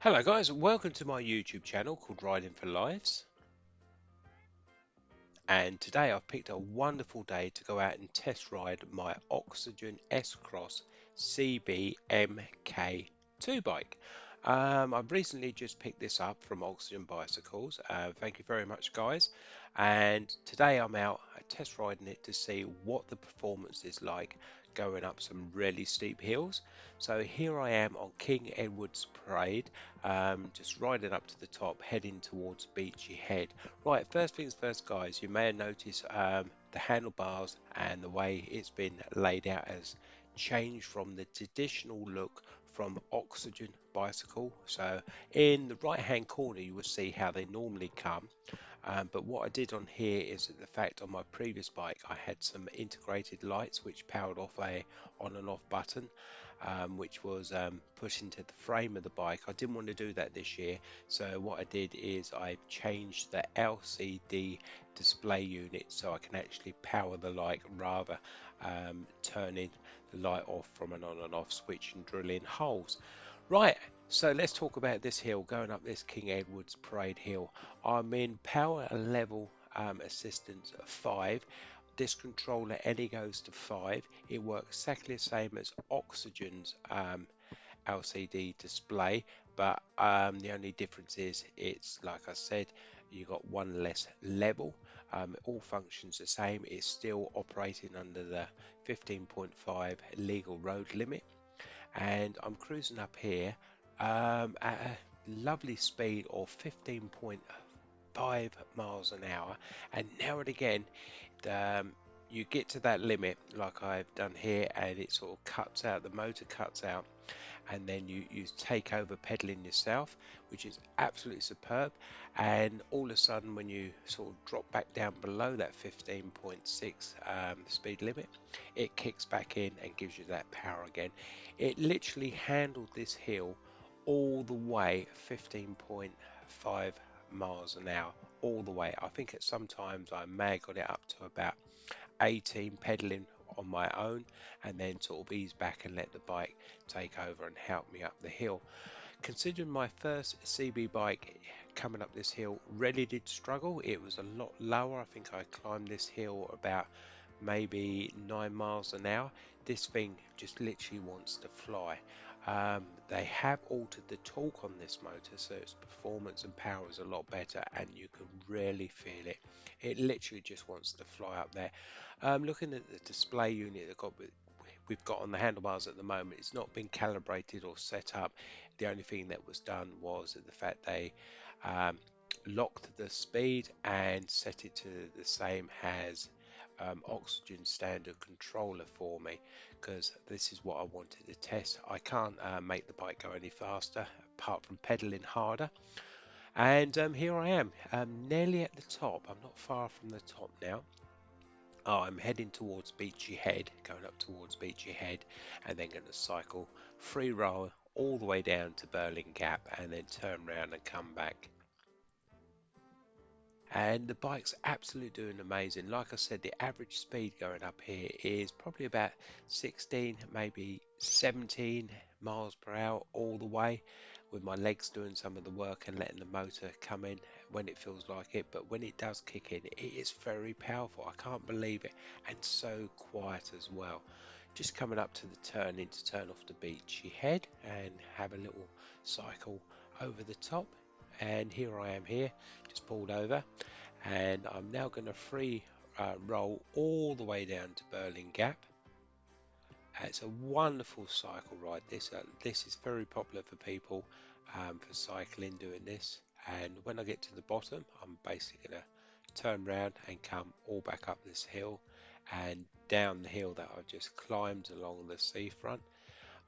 Hello guys, welcome to my YouTube channel called Riding for Lives. And today I've picked a wonderful day to go out and test ride my Oxygen S-Cross CB MK2 bike. I've recently just picked this up from Oxygen Bicycles. Thank you very much guys. And today I'm out test riding it to see what the performance is like going up some really steep hills. So here I am on King Edward's Parade, just riding up to the top, heading towards Beachy Head. Right, first things first, guys, you may have noticed the handlebars and the way it's been laid out has changed from the traditional look from Oxygen Bicycle. So in the right hand corner you will see how they normally come, but what I did on here is that the fact on my previous bike I had some integrated lights which powered off a on and off button, which was put into the frame of the bike. I didn't want to do that this year, so what I did is I changed the LCD display unit so I can actually power the light rather turning the light off from an on and off switch and drilling holes. Right, so let's talk about this hill, going up this King Edward's Parade hill. I'm in power level assistance 5. This controller only goes to 5. It works exactly the same as Oxygen's LCD display, but the only difference is it's, like I said, you got one less level. It all functions the same. It's still operating under the 15.5 legal road limit, and I'm cruising up here at a lovely speed of 15.5 miles an hour. And now and again, um, you get to that limit like I've done here, and it sort of cuts out, the motor cuts out, and then you take over pedaling yourself, which is absolutely superb. And all of a sudden when you sort of drop back down below that 15.6 speed limit, it kicks back in and gives you that power again. It literally handled this hill all the way 15.5 miles an hour, all the way. I think at sometimes I may have got it up to about 18 pedaling on my own, and then sort of ease back and let the bike take over and help me up the hill. Considering my first CB bike coming up this hill really did struggle. It was a lot lower. I think I climbed this hill about maybe 9 miles an hour. This thing just literally wants to fly. They have altered the torque on this motor, so its performance and power is a lot better, and you can really feel it. It literally just wants to fly up there. Looking at the display unit that we've got on the handlebars at the moment, it's not been calibrated or set up. The only thing that was done was the fact they um, locked the speed and set it to the same as Oxygen standard controller for me, because this is what I wanted to test. I can't make the bike go any faster apart from pedaling harder. And here I am, nearly at the top. I'm not far from the top now. Oh, I'm heading towards Beachy Head, going up towards Beachy Head, and then going to cycle free roll all the way down to Berlin Gap and then turn around and come back. And the bike's absolutely doing amazing. Like I said, the average speed going up here is probably about 16, maybe 17 miles per hour all the way, with my legs doing some of the work and letting the motor come in when it feels like it. But when it does kick in, it is very powerful. I can't believe it, and so quiet as well. Just coming up to the turning to turn off the Beachy Head and have a little cycle over the top. And here I am here, just pulled over, and I'm now going to free roll all the way down to Berlin Gap. It's a wonderful cycle ride. This is very popular for people for cycling, doing this. And when I get to the bottom, I'm basically going to turn around and come all back up this hill and down the hill that I've just climbed along the seafront.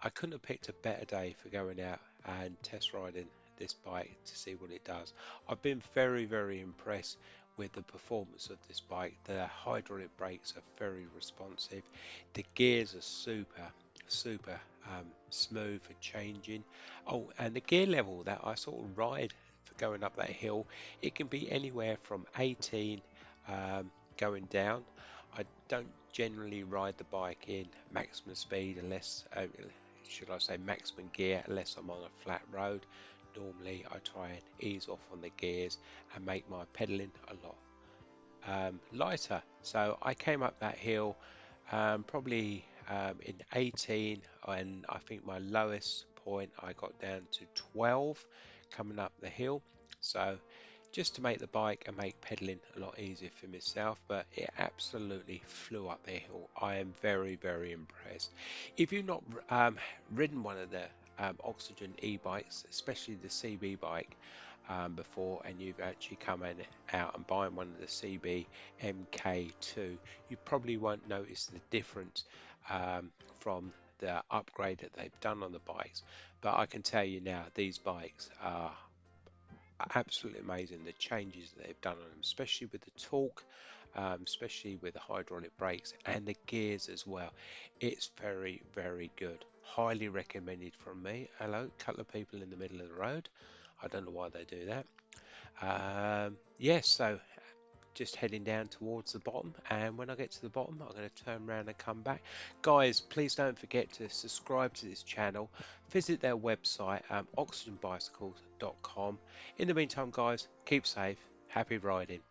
I couldn't have picked a better day for going out and test riding this bike to see what it does. I've been very impressed with the performance of this bike. The hydraulic brakes are very responsive. The gears are super smooth for changing. Oh, and the gear level that I sort of ride for going up that hill, it can be anywhere from 18 going down. I don't generally ride the bike in maximum speed unless should I say maximum gear, unless I'm on a flat road. normally I try and ease off on the gears and make my pedaling a lot lighter. So I came up that hill probably in 18, and I think my lowest point I got down to 12 coming up the hill. So just to make the bike and make pedaling a lot easier for myself, but it absolutely flew up the hill. I am very impressed. If you've not ridden one of the Oxygen e-bikes, especially the CB bike, before, and you've actually come in out and buying one of the CB MK2, you probably won't notice the difference from the upgrade that they've done on the bikes. But I can tell you now, these bikes are absolutely amazing. The changes that they've done on them, especially with the torque, especially with the hydraulic brakes and the gears as well. It's very good. Highly recommended from me. Hello, couple of people in the middle of the road. I don't know why they do that. Yes, so just heading down towards the bottom, and when I get to the bottom I'm going to turn around and come back. Guys, please don't forget to subscribe to this channel, visit their website, oxygenbicycles.com. In the meantime, guys, keep safe, happy riding.